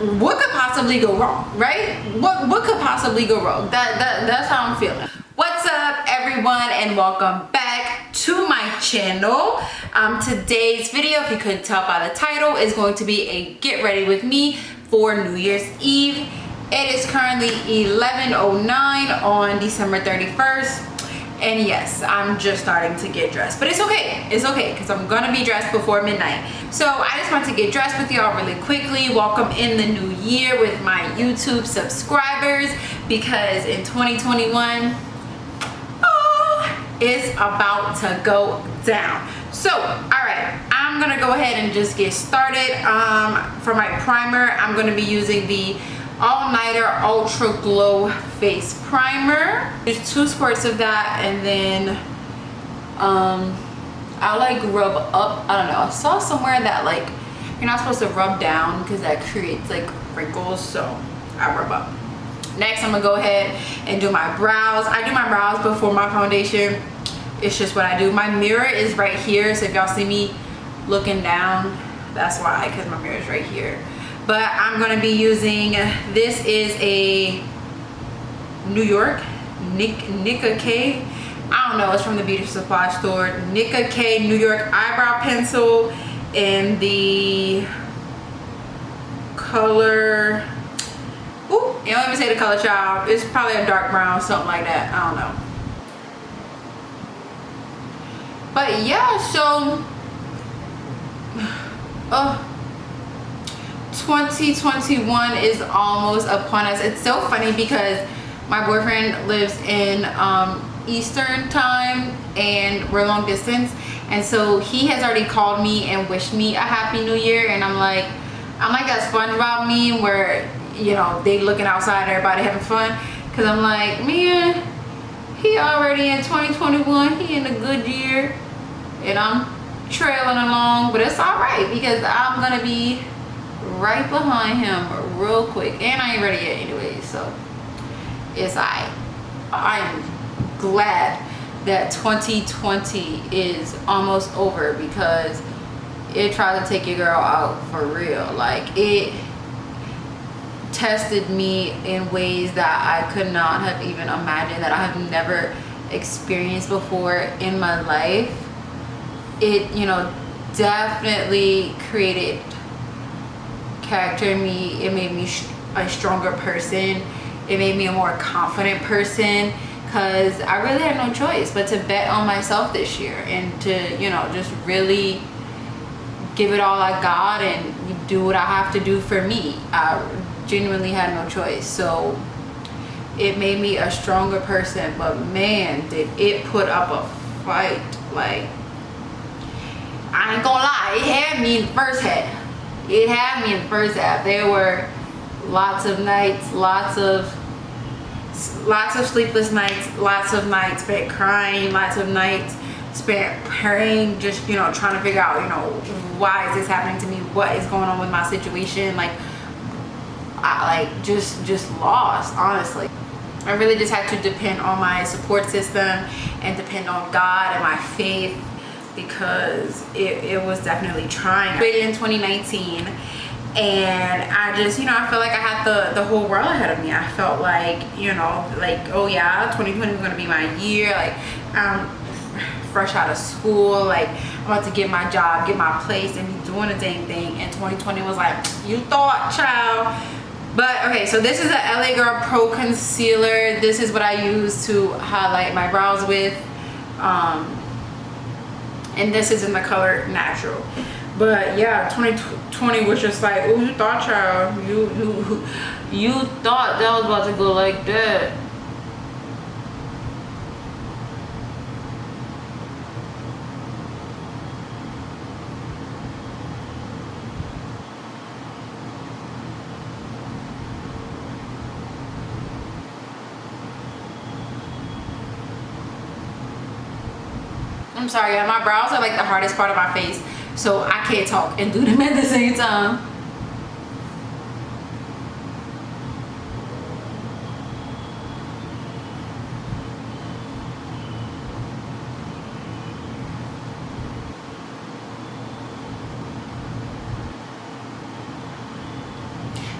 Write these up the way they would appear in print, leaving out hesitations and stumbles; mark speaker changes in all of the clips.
Speaker 1: what could possibly go wrong, right? What could possibly go wrong? That's how I'm feeling. What's up, everyone, and welcome back to my channel. Today's video, if you couldn't tell by the title, is going to be a get ready with me for New Year's Eve. It is currently 11:09 on December 31st. And yes, I'm just starting to get dressed, but it's okay. It's okay, because I'm gonna be dressed before midnight. So I just want to get dressed with y'all really quickly, welcome in the new year with my YouTube subscribers, because in 2021, it's about to go down. So, all right, I'm gonna go ahead and just get started. For my primer, I'm gonna be using the All-Nighter Ultra Glow Face Primer. There's 2 squirts of that, and then I like rub up. I don't know, I saw somewhere that like you're not supposed to rub down because that creates like wrinkles, so I rub up. Next, I'm gonna go ahead and do my brows. I do my brows before my foundation. It's just what I do. My mirror is right here, so if y'all see me looking down, that's why, because my mirror is right here. But I'm gonna be using, this is a New York Nika K. I don't know, it's from the beauty supply store. Nika K New York eyebrow pencil in the color, ooh, you don't even say the color, child. It's probably a dark brown, something like that. I don't know. But yeah, so 2021 is almost upon us. It's so funny because my boyfriend lives in Eastern time and we're long distance, and so he has already called me and wished me a happy new year, and I'm like that SpongeBob meme where, you know, they looking outside, everybody having fun, because I'm like, man, he already in 2021, he in a good year, and I'm trailing along, but it's all right because I'm gonna be right behind him real quick, and I ain't ready yet anyway, so it's alright. I'm glad that 2020 is almost over, because it tried to take your girl out for real. Like, it tested me in ways that I could not have even imagined, that I have never experienced before in my life. It, you know, definitely created character in me. It made me a stronger person. It made me a more confident person, because I really had no choice but to bet on myself this year and to, you know, just really give it all I got and do what I have to do for me. I genuinely had no choice. So it made me a stronger person, but man, did it put up a fight. Like, I ain't gonna lie, it had me in the first half. It had me in the first half. There were lots of nights, lots of sleepless nights, lots of nights spent crying, lots of nights spent praying, just, you know, trying to figure out, you know, why is this happening to me? What is going on with my situation? Like, I just lost, honestly. I really just had to depend on my support system and depend on God and my faith, because it was definitely trying. I graduated in 2019, and I just, you know, I felt like I had the whole world ahead of me. I felt like, you know, like, oh yeah, 2020 was gonna be my year. Like, I'm fresh out of school, like, I'm about to get my job, get my place, and be doing the dang thing. And 2020 was like, you thought, child. But okay, so this is a LA Girl Pro Concealer. This is what I use to highlight my brows with. And this is in the color Natural. But yeah, 2020 was just like, oh, you thought, child, you thought that was about to go like that. I'm sorry, my brows are like the hardest part of my face, so I can't talk and do them at the same time.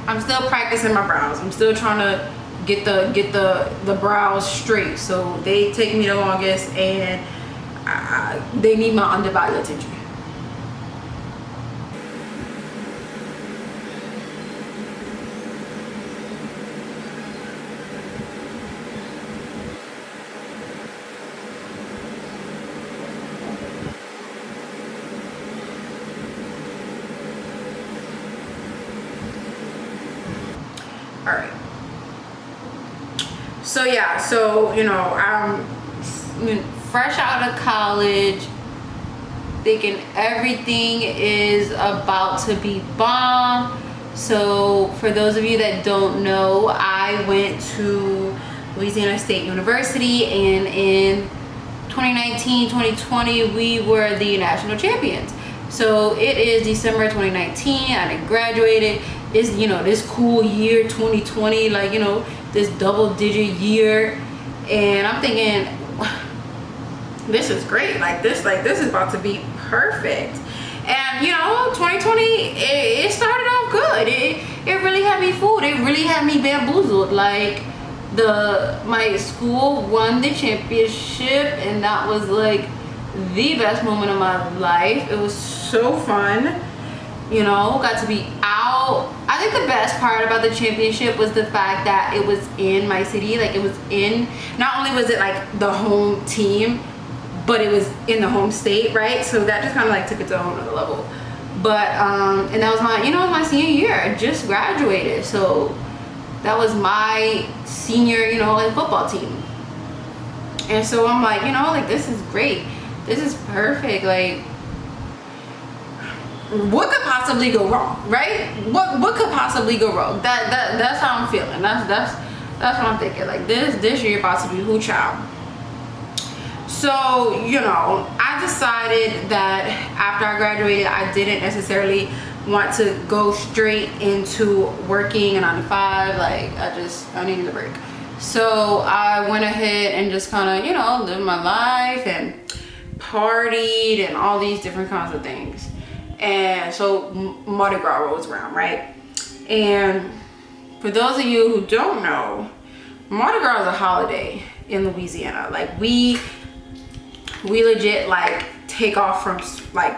Speaker 1: I'm still practicing my brows. I'm still trying to get the brows straight. So they take me the longest, and they need my undivided attention. All right. So yeah, so you know, I'm fresh out of college, thinking everything is about to be bomb. So for those of you that don't know, I went to Louisiana State University, and in 2019, 2020, we were the national champions. So it is December 2019, I graduated. It's, you know, this cool year 2020, like, you know, this double-digit year, and I'm thinking, this is great. Like this is about to be perfect. And you know, 2020, it started off good. It really had me fooled. It really had me bamboozled. Like my school won the championship, and that was like the best moment of my life. It was so fun. You know, got to be out. I think the best part about the championship was the fact that it was in my city. Like, it was in, not only was it like the home team, but it was in the home state, right? So that just kind of like took it to a whole nother level. But and that was my, you know, my senior year. I just graduated, so that was my senior, you know, like football team. And so I'm like, you know, like, this is great. This is perfect. Like, what could possibly go wrong, right? What could possibly go wrong? That's how I'm feeling. That's what I'm thinking. Like, this year about to be who child. So, you know, I decided that after I graduated, I didn't necessarily want to go straight into working a 9-to-5. Like, I needed a break. So I went ahead and just kind of, you know, lived my life and partied and all these different kinds of things. And so Mardi Gras rolls around, right? And for those of you who don't know, Mardi Gras is a holiday in Louisiana. Like, we legit like take off from like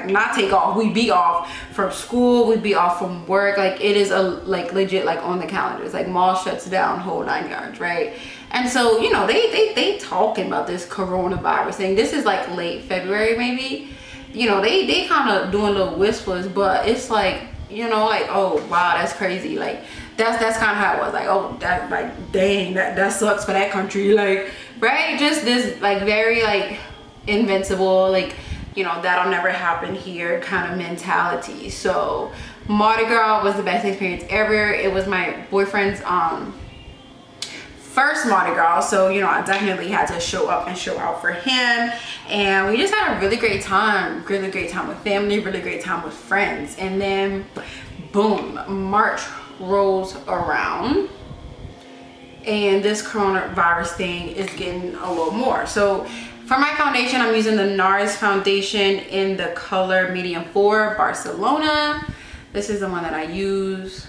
Speaker 1: not take off, we be off from school, we be off from work. Like, it is a like legit like on the calendars. Like, mall shuts down, whole 9 yards, right? And so, you know, they talking about this coronavirus thing. This is like late February maybe. You know, they kind of doing little whispers, but it's like, you know, like, oh wow, that's crazy. Like, that's kind of how it was. Like, oh, that, like, dang, that sucks for that country. Like, right? Just this like very like invincible, like, you know, that'll never happen here kind of mentality. So Mardi Gras was the best experience ever. It was my boyfriend's first Mardi Gras, so, you know, I definitely had to show up and show out for him, and we just had a really great time with family, really great time with friends. And then boom, March rolls around, and this coronavirus thing is getting a little more. So for my foundation, I'm using the NARS foundation in the color medium 4, Barcelona. This is the one that I use.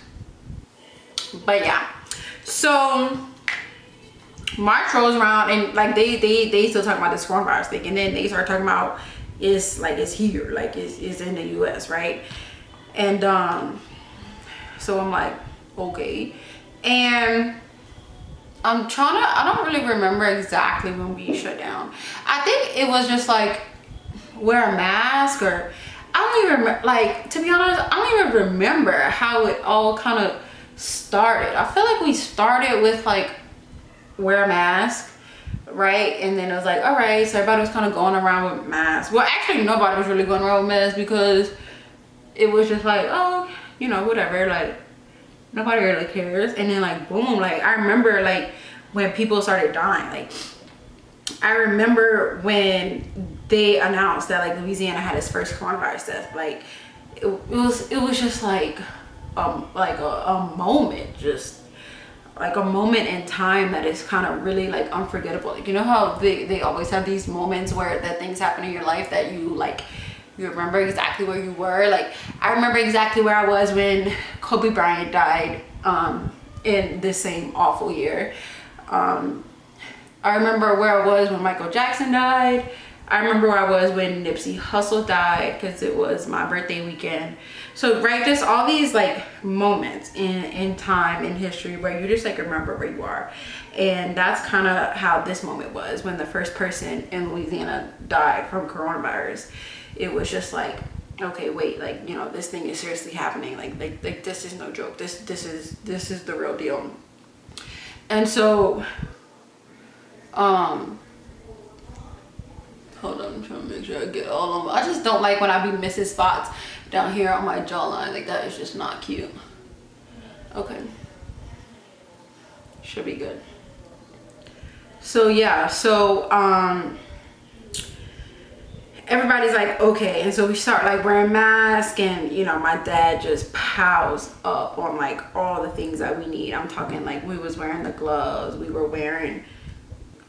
Speaker 1: But yeah, so March rolls around, and like they still talk about this coronavirus thing, and then they start talking about it's here, like it's in the US, right? And so I'm like, okay. And I don't really remember exactly when we shut down. I think it was just like wear a mask, or I don't even remember, like, to be honest, I don't even remember how it all kind of started. I feel like we started with like wear a mask, right? And then it was like, all right, so everybody was kind of going around with masks. Well, actually nobody was really going around with masks, because it was just like, oh, you know, whatever, like nobody really cares. And then like boom, like I remember like when people started dying. Like, I remember when they announced that like Louisiana had its first coronavirus death. Like, it was just like a moment, just like a moment in time that is kind of really like unforgettable. Like, you know how they always have these moments where that things happen in your life that you like You remember exactly where you were. Like, I remember exactly where I was when Kobe Bryant died in this same awful year. I remember where I was when Michael Jackson died. I remember where I was when Nipsey Hussle died, because it was my birthday weekend. So, right, just all these like moments in time, in history, where you just like remember where you are. And that's kind of how this moment was when the first person in Louisiana died from coronavirus. It was just like, okay, wait, like, you know, this thing is seriously happening. Like this is no joke. This is the real deal. And so, hold on, I'm trying to make sure I get all of them. I just don't like when I be missing spots down here on my jawline. Like, that is just not cute. Okay. Should be good. So yeah, so everybody's like, okay, and so we start like wearing masks, and you know, my dad just piles up on like all the things that we need. I'm talking like we was wearing the gloves, we were wearing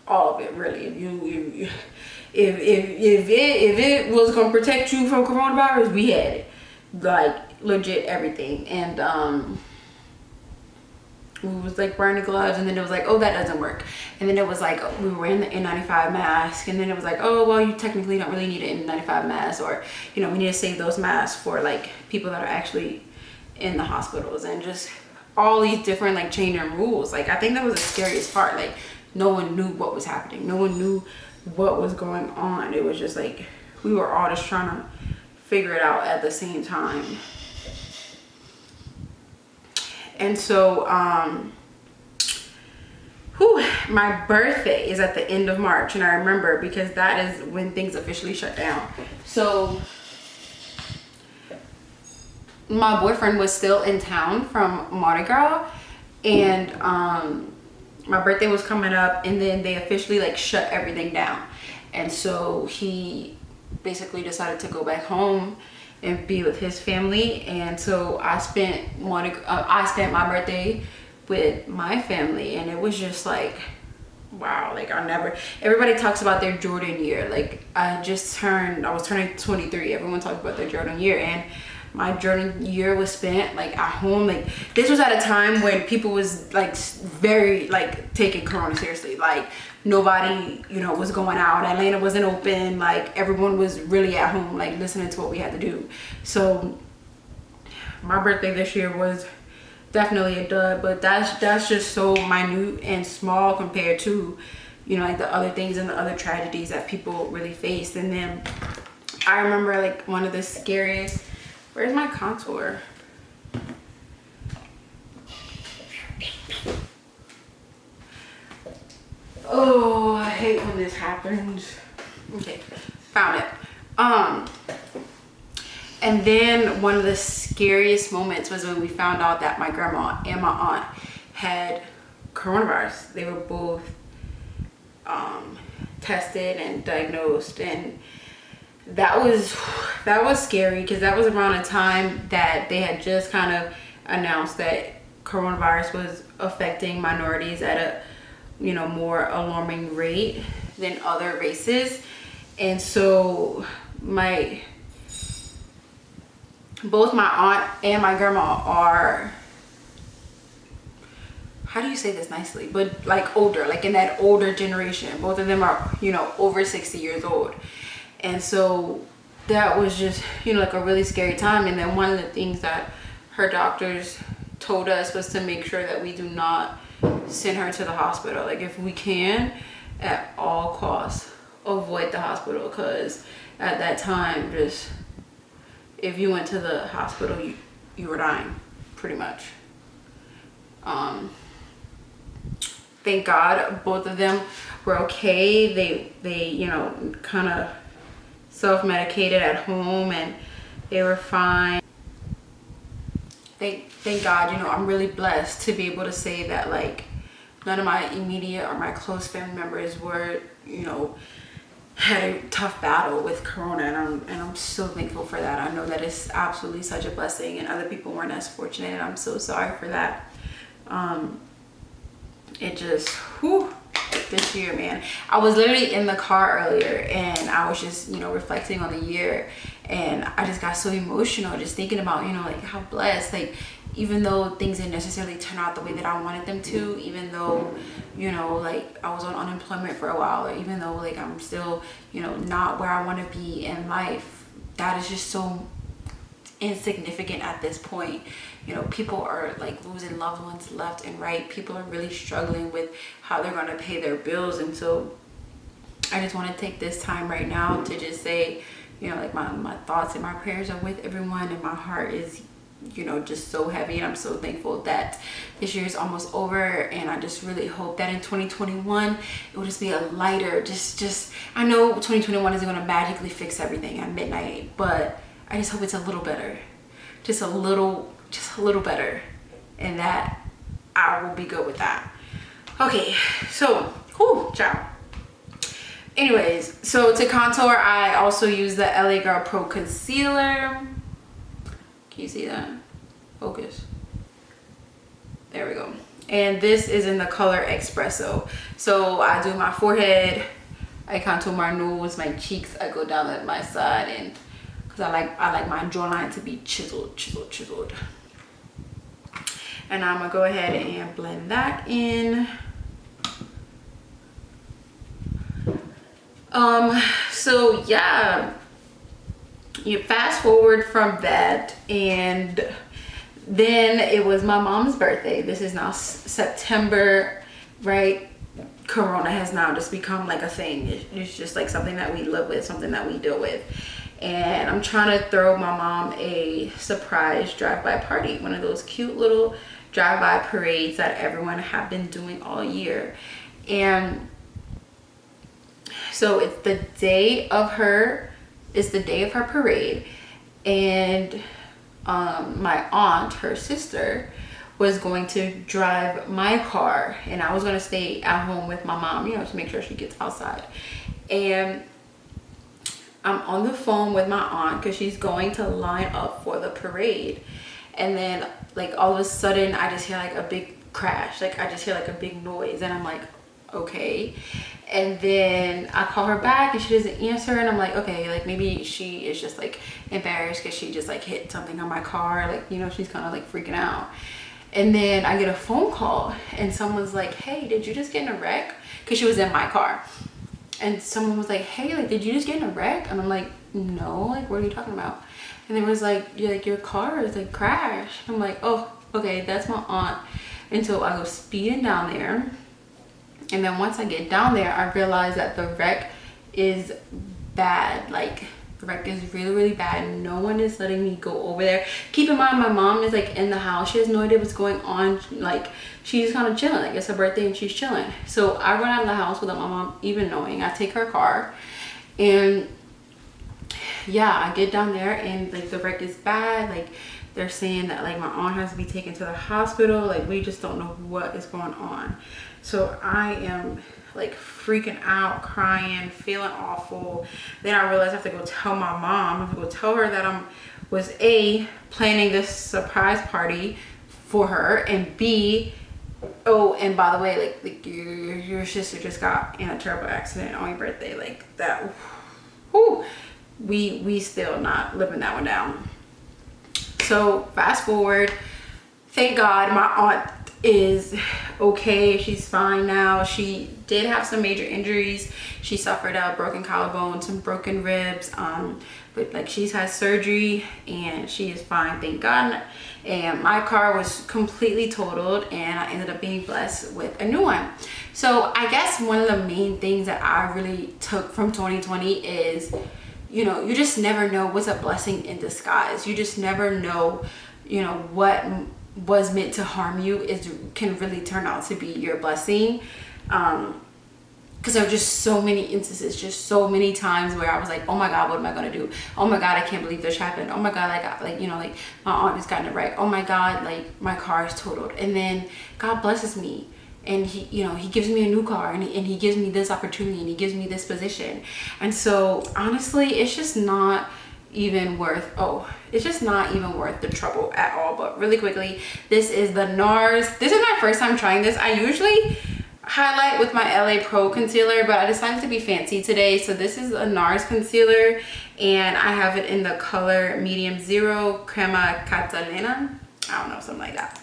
Speaker 1: all of it, really. If it was gonna protect you from coronavirus, we had it, like legit everything. And we was like wearing the gloves, and then it was like, oh, that doesn't work. And then it was like we were wearing the N95 mask, and then it was like, oh, well, you technically don't really need an N95 mask, or you know, we need to save those masks for like people that are actually in the hospitals, and just all these different like changing rules. Like, I think that was the scariest part. Like, no one knew what was happening, no one knew what was going on. It was just like we were all just trying to figure it out at the same time. And so my birthday is at the end of March, and I remember because that is when things officially shut down. So my boyfriend was still in town from Mardi Gras, and my birthday was coming up, and then they officially like shut everything down. And so he basically decided to go back home and be with his family. And so I spent my birthday with my family, and it was just like, wow. Like, everybody talks about their Jordan year. Like, I was turning 23. Everyone talks about their Jordan year, and my Jordan year was spent like at home. Like, this was at a time when people was like very like taking corona seriously. Like, nobody, you know, was going out. Atlanta wasn't open. Like, everyone was really at home, like listening to what we had to do. So my birthday this year was definitely a dud, but that's just so minute and small compared to, you know, like the other things and the other tragedies that people really faced. And then I remember like one of the scariest, where's my contour? Oh, I hate when this happens. Okay, found it. And then one of the scariest moments was when we found out that my grandma and my aunt had coronavirus. They were both tested and diagnosed, and that was scary, because that was around a time that they had just kind of announced that coronavirus was affecting minorities at a, you know, more alarming rate than other races. And so both my aunt and my grandma are, how do you say this nicely, but like older, like in that older generation. Both of them are, you know, over 60 years old. And so that was just, you know, like a really scary time. And then one of the things that her doctors told us was to make sure that we do not send her to the hospital. Like, if we can, at all costs, avoid the hospital, because at that time, just if you went to the hospital, you were dying, pretty much. Thank God both of them were okay. They you know, kind of self-medicated at home, and they were fine. Thank God, you know, I'm really blessed to be able to say that like none of my immediate or my close family members were, you know, had a tough battle with corona, and I'm so thankful for that. I know that it's absolutely such a blessing, and other people weren't as fortunate, and I'm so sorry for that. It just, this year, man. I was literally in the car earlier, and I was just, you know, reflecting on the year, And I just got so emotional just thinking about, you know, like how blessed, like even though things didn't necessarily turn out the way that I wanted them to, even though, you know, like I was on unemployment for a while, or even though like I'm still, you know, not where I want to be in life, that is just so insignificant at this point. You know, people are like losing loved ones left and right. People are really struggling with how they're going to pay their bills. And so I just want to take this time right now to just say, you know, like my thoughts and my prayers are with everyone, and my heart is, you know, just so heavy. And I'm so thankful that this year is almost over, and I just really hope that in 2021 it will just be a lighter, just I know 2021 isn't going to magically fix everything at midnight, but I just hope it's a little better, just a little better, and that I will be good with that. Okay, so whew, ciao. Anyways, so to contour, I also use the LA Girl Pro Concealer. Can you see that? Focus. There we go. And this is in the color Espresso. So I do my forehead, I contour my nose, my cheeks, I go down at my side, and because I like my jawline to be chiseled. And I'm gonna go ahead and blend that in. So yeah, you fast forward from that, and then it was my mom's birthday. This is now September, right? Corona has now just become like a thing. It's just like something that we live with, something that we deal with. And I'm trying to throw my mom a surprise drive-by party, one of those cute little drive-by parades that everyone have been doing all year. And so it's the day of her parade, and my aunt, her sister, was going to drive my car, and I was going to stay at home with my mom, you know, to make sure she gets outside. And I'm on the phone with my aunt because she's going to line up for the parade, and then like all of a sudden I just hear like a big crash, like I just hear like a big noise, and I'm like, okay. And then I call her back and she doesn't answer, and I'm like, okay, like maybe she is just like embarrassed because she just like hit something on my car, like, you know, she's kind of like freaking out. And then I get a phone call and someone's like, hey, did you just get in a wreck? Because she was in my car. And someone was like, hey, like, did you just get in a wreck? And I'm like, no, like, what are you talking about? And it was like, your car is like crashed. I'm like, oh, okay, that's my aunt. And so I go speeding down there. And then once I get down there, I realize that the wreck is bad. Like, the wreck is really, really bad. No one is letting me go over there. Keep in mind, my mom is like in the house. She has no idea what's going on. Like, she's kind of chilling. Like, it's her birthday and she's chilling. So I run out of the house without my mom even knowing. I take her car, and yeah, I get down there, and like the wreck is bad. Like, they're saying that like my aunt has to be taken to the hospital. Like, we just don't know what is going on. So I am like freaking out, crying, feeling awful. Then I realized I have to go tell my mom. I have to go tell her that was A, planning this surprise party for her, and B, oh, and by the way, like your sister just got in a terrible accident on your birthday. Like that, whew, we still not living that one down. So fast forward, thank God my aunt is okay. She's fine now. She did have some major injuries. She suffered a broken collarbone, some broken ribs, but like she's had surgery and she is fine, thank God. And my car was completely totaled, and I ended up being blessed with a new one. So I guess one of the main things that I really took from 2020 is, you know, you just never know what's a blessing in disguise. You just never know, you know, what was meant to harm you can really turn out to be your blessing. Because there were just so many instances, just so many times where I was like, oh my God, what am I gonna do? Oh my God, I can't believe this happened. Oh my God, like you know, like my aunt just got in a wreck. Oh my God, like my car is totaled. And then God blesses me, and he, you know, he gives me a new car, and he gives me this opportunity, and he gives me this position. And so honestly, it's just not even worth the trouble at all. But really quickly, this is the NARS. This is my first time trying this. I usually highlight with my LA Pro concealer, but I decided to be fancy today. So this is a NARS concealer, and I have it in the color medium 0 crema catalina. I don't know, something like that.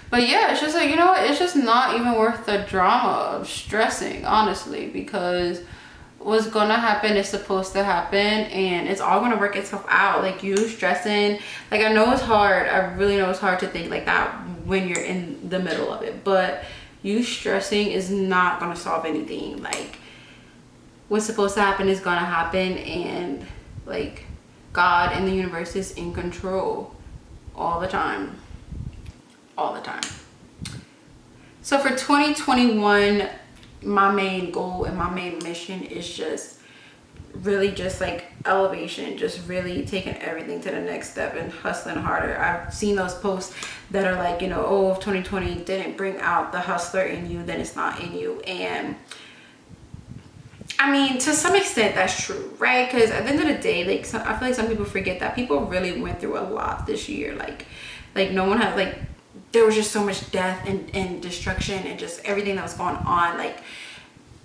Speaker 1: But yeah, it's just like, you know what, it's just not even worth the drama of stressing, honestly, because what's gonna happen is supposed to happen, and it's all gonna work itself out. Like, you stressing, like, I know it's hard, I really know it's hard to think like that when you're in the middle of it, but you stressing is not gonna solve anything. Like, what's supposed to happen is gonna happen, and like, God and the universe is in control all the time, all the time. So for 2021, my main goal and my main mission is just really just like elevation, just really taking everything to the next step and hustling harder. I've seen those posts that are like, you know, oh, if 2020 didn't bring out the hustler in you, then it's not in you. And I mean, to some extent that's true, right? Because at the end of the day, like, I feel like some people forget that people really went through a lot this year. Like no one had, like, there was just so much death and destruction and just everything that was going on. Like,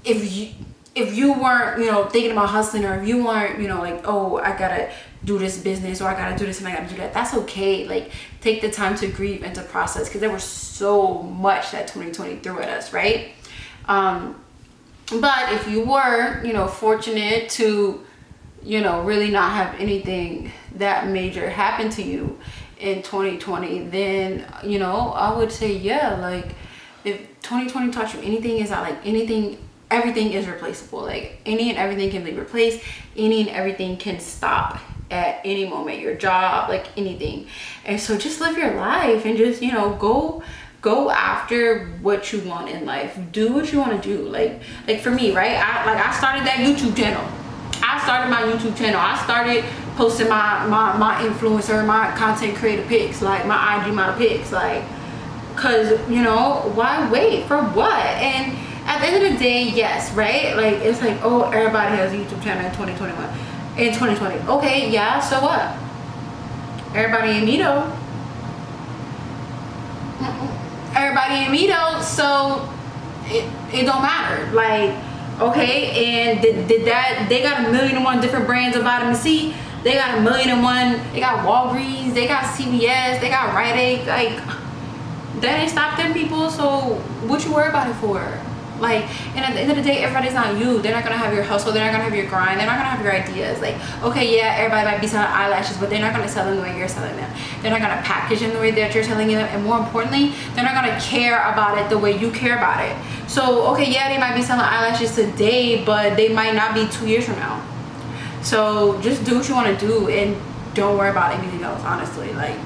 Speaker 1: if you weren't, you know, thinking about hustling, or if you weren't, you know, like, oh, I gotta do this business, or I gotta do this and I gotta do that, that's okay. Like, take the time to grieve and to process, because there was so much that 2020 threw at us, right? But if you were, you know, fortunate to, you know, really not have anything that major happen to you in 2020, then, you know, I would say, yeah, like, if 2020 taught you anything, is that, like, everything is replaceable. Like, any and everything can be replaced. Any and everything can stop at any moment. Your job, like, anything. And so just live your life and just, you know, go after what you want in life. Do what you want to do. Like for me, right? I started that YouTube channel. I started my YouTube channel. I started posting my influencer, my content creator pics, like my IG model pics, like, cause, you know, why wait for what? And at the end of the day, yes, right? Like, it's like, oh, everybody has a YouTube channel in 2021, in 2020. Okay, yeah, so what? Everybody in me though. Everybody in me though, so it don't matter. Like, okay, and did that, they got 1,000,001 different brands of vitamin C. They got 1,000,001, they got Walgreens, they got CVS, they got Rite Aid. Like, that ain't stop them people, so what you worry about it for? Like, and at the end of the day, everybody's not you. They're not gonna have your hustle, they're not gonna have your grind, they're not gonna have your ideas. Like, okay, yeah, everybody might be selling eyelashes, but they're not gonna sell them the way you're selling them. They're not gonna package them the way that you're selling them, and more importantly, they're not gonna care about it the way you care about it. So, okay, yeah, they might be selling eyelashes today, but they might not be 2 years from now. So just do what you wanna do and don't worry about anything else, honestly. Like,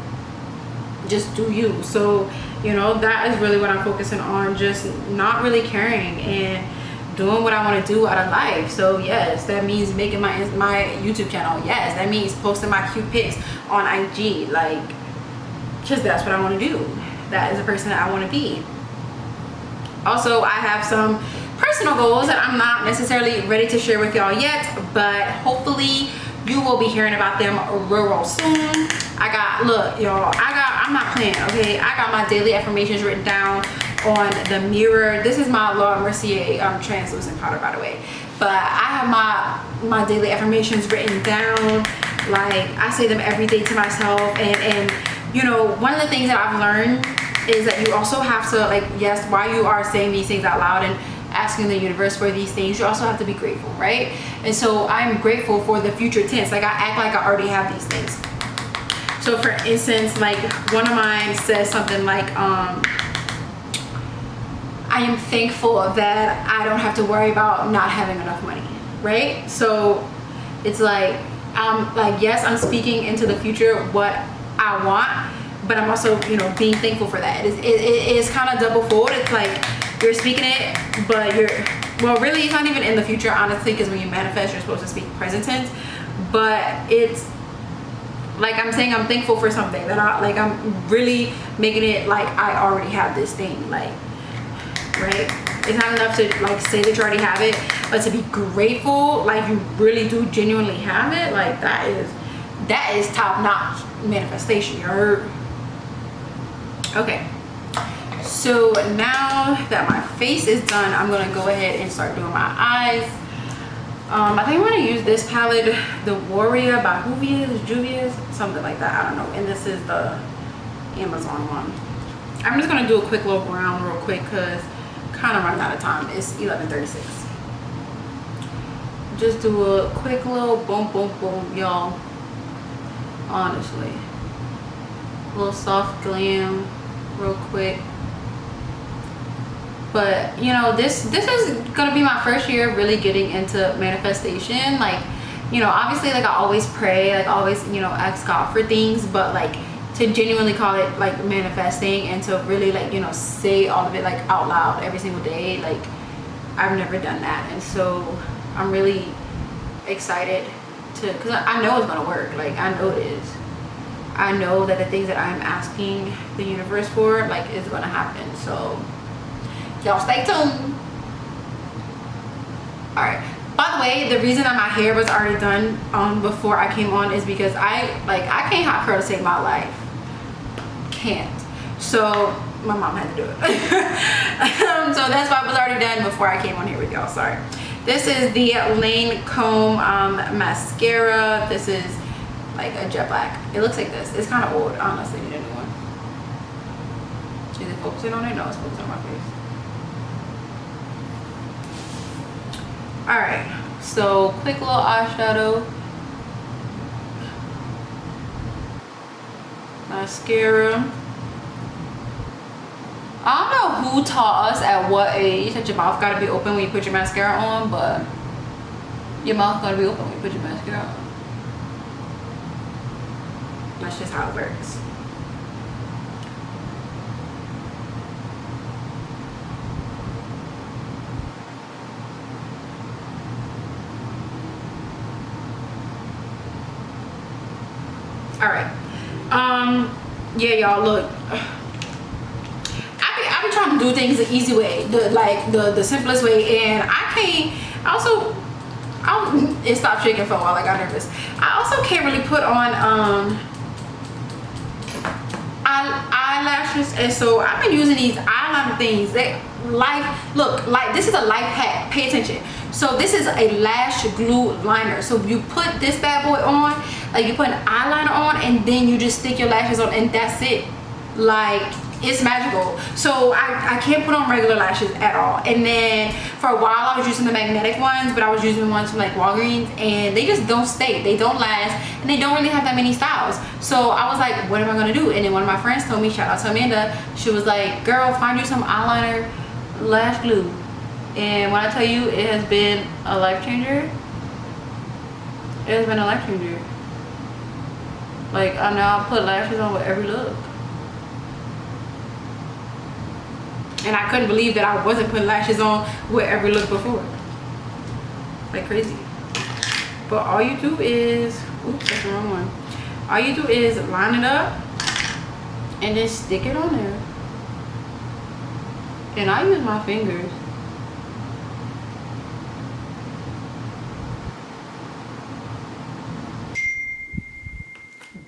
Speaker 1: just do you. So, you know, that is really what I'm focusing on, just not really caring and doing what I want to do out of life. So yes, that means making my YouTube channel. Yes, that means posting my cute pics on IG, like, because that's what I want to do. That is the person that I want to be. Also, I have some personal goals that I'm not necessarily ready to share with y'all yet, but hopefully you will be hearing about them real soon. I got, look, y'all, I'm not playing, okay? I got my daily affirmations written down on the mirror. This is my Laura Mercier translucent powder, by the way. But I have my daily affirmations written down. Like, I say them every day to myself. And you know, one of the things that I've learned is that you also have to, like, yes, while you are saying these things out loud and asking the universe for these things, you also have to be grateful, right? And so I'm grateful for the future tense. Like, I act like I already have these things. So for instance, like, one of mine says something like, I am thankful that I don't have to worry about not having enough money, right? So it's like, yes, I'm speaking into the future what I want, but I'm also, you know, being thankful for that. It's kind of double fold. It's like, you're speaking it, but well, really, it's not even in the future, honestly, because when you manifest, you're supposed to speak present tense. But it's like, I'm saying I'm thankful for something that I'm really making it like I already have this thing, like, right? It's not enough to, like, say that you already have it, but to be grateful, like, you really do genuinely have it. Like, that is top-notch manifestation. You're okay. So now that my face is done, I'm gonna go ahead and start doing my eyes. I think I'm gonna use this palette, the Warrior by Juvia's, something like that, I don't know. And this is the Amazon one. I'm just gonna do a quick little brown real quick because kind of running out of time. It's 11:36. Just do a quick little boom boom boom, y'all. Honestly, a little soft glam real quick. But you know, this is gonna be my first year really getting into manifestation. Like, you know, obviously, like I always pray, like I always, you know, ask God for things, but like to genuinely call it like manifesting and to really like, you know, say all of it like out loud every single day, like I've never done that. And so I'm really excited to, because I know it's gonna work. Like I know it is. I know that the things that I'm asking the universe for like is gonna happen. So y'all stay tuned. All right, by the way, the reason that my hair was already done before I came on is because I can't hot curl to save my life. Can't. So my mom had to do it. So that's why it was already done before I came on here with y'all. Sorry. This is the Lane Comb mascara. This is like a jet black. It looks like this. It's kind of old. Honestly, need a new one. Is it focusing on it? No, it's focusing on my face. All right. So quick little eyeshadow. Mascara. I don't know who taught us at what age that your mouth gotta be open when you put your mascara on, but your mouth gotta be open when you put your mascara on. That's just how it works. All right. Yeah, y'all, look. I be trying to do things the easy way, the simplest way, and I can't. It stopped shaking for a while. I got nervous. I also can't really put on eyelashes, and so I've been using these eyeliner things. This is a life hack. Pay attention. So this is a lash glue liner. So you put this bad boy on, like you put an eyeliner on, and then you just stick your lashes on, and that's it. Like, it's magical. So I can't put on regular lashes at all. And then for a while I was using the magnetic ones, but I was using ones from like Walgreens, and they just don't stay. They don't last, and they don't really have that many styles. So I was like, what am I gonna do? And then one of my friends told me, shout out to Amanda, she was like, girl, find you some eyeliner lash glue. And when I tell you, it has been a life changer. It has been a life changer. Like, I now put lashes on with every look. And I couldn't believe that I wasn't putting lashes on with every look before. Like crazy. But all you do is, oops, that's the wrong one. All you do is line it up and then stick it on there. And I use my fingers.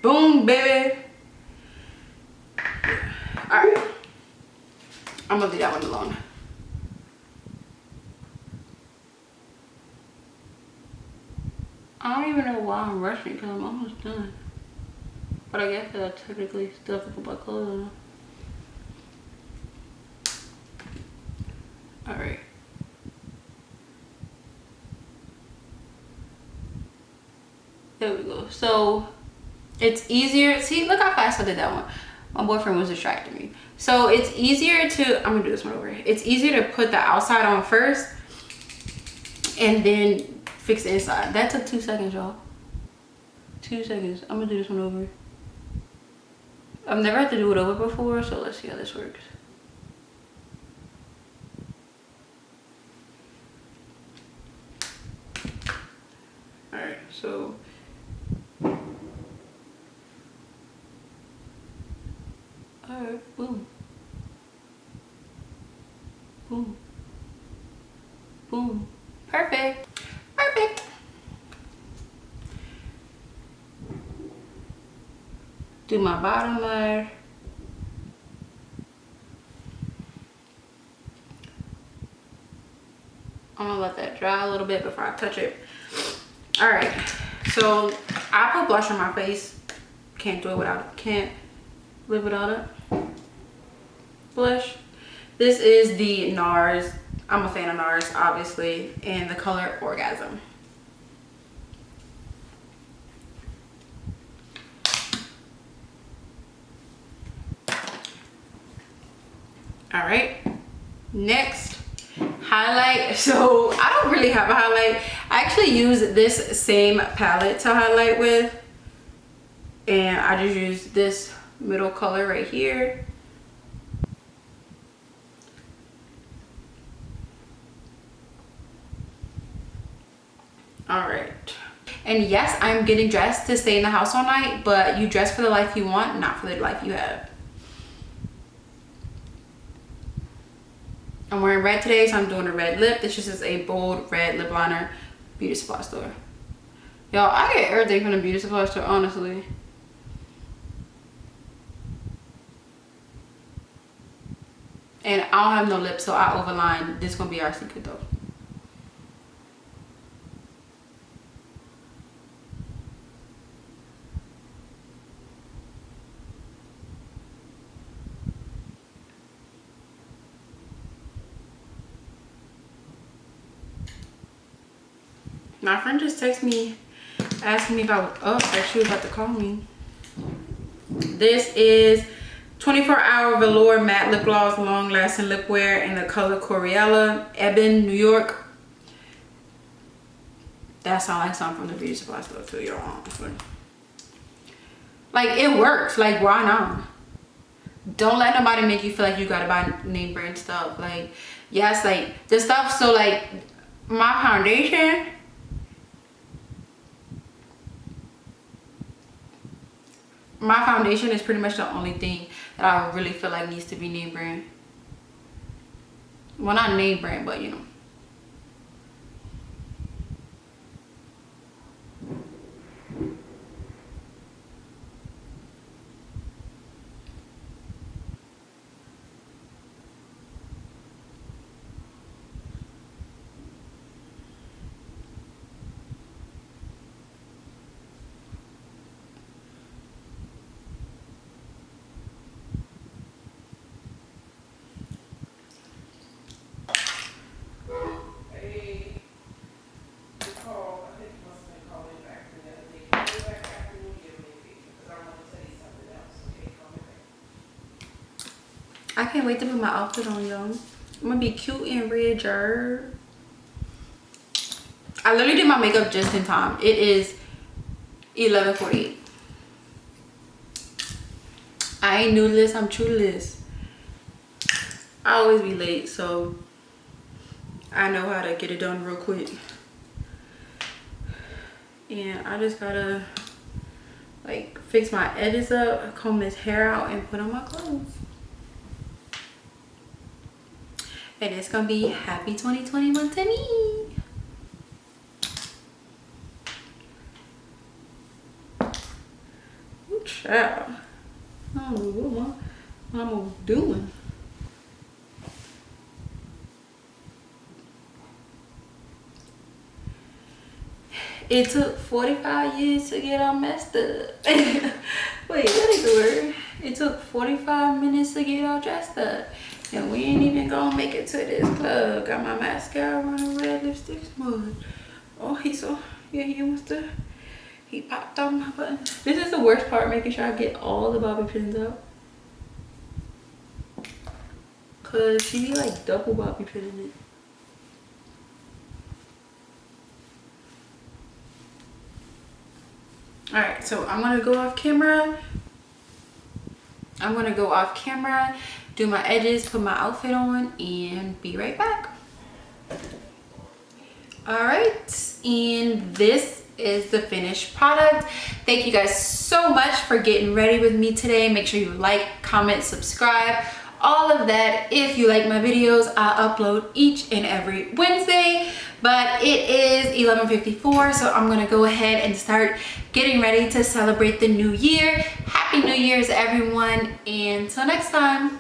Speaker 1: Boom, baby. All right. I'm gonna leave that one alone. I don't even know why I'm rushing because I'm almost done. But I guess I technically still have to put my clothes on. Alright. There we go. So it's easier. See, look how fast I did that one. My boyfriend was distracting me. So it's easier to, I'm gonna do this one over. It's easier to put the outside on first and then fix the inside. That took 2 seconds, y'all. 2 seconds. I'm gonna do this one over. I've never had to do it over before, so let's see how this works. Alright, so alright, boom. Boom. Boom. Perfect. Perfect. Do my bottom layer. I'm gonna let that dry a little bit before I touch it. All right, so I put blush on my face. Can't live without it. Blush. This is the NARS. I'm a fan of NARS, obviously, and the color Orgasm. All right, next, highlight. So I don't really have a highlight. I actually use this same palette to highlight with, and I just use this middle color right here. All right, and yes, I'm getting dressed to stay in the house all night, but you dress for the life you want, not for the life you have. I'm wearing red today, so I'm doing a red lip. This just is a bold red lip liner, beauty supply store. Y'all, I get everything from the beauty supply store, honestly. And I don't have no lips, so I overline. This is gonna be our secret though. My friend just texted me asking me if I was up, or she was about to call me. This is 24-hour velour matte lip gloss, long lasting lip wear in the color Coriella, Ebon, New York. That sounds like something from the beauty supply store too, y'all, honestly. Like, it works. Like, why not? Don't let nobody make you feel like you gotta buy name brand stuff. Like, yes, like the stuff. So like my foundation, is pretty much the only thing that I really feel like needs to be name brand. Well, not name brand, but you know. I can't wait to put my outfit on, y'all. I'm gonna be cute in red jerk. I literally did my makeup just in time. It is 11:48. I ain't new to this, I'm true to this. I always be late, so I know how to get it done real quick. And I just gotta like fix my edges up, comb this hair out, and put on my clothes. And it's gonna be happy 2021 to me. Ooh, child. I don't know what I'm doing. It took 45 years to get all messed up. Wait, what is the word? It took 45 minutes to get all dressed up. And we ain't even gonna make it to this club. Got my mascara on and red lipstick smudge. Oh, he popped on my button. This is the worst part, making sure I get all the bobby pins out. Cause she be like double bobby pinning it. All right, so I'm gonna go off camera. Do my edges, put my outfit on, and be right back. All right, and this is the finished product. Thank you guys so much for getting ready with me today. Make sure you like, comment, subscribe, all of that. If you like my videos, I upload each and every Wednesday, but it is 11:54, so I'm gonna go ahead and start getting ready to celebrate the new year. Happy New Year's, everyone, and until next time.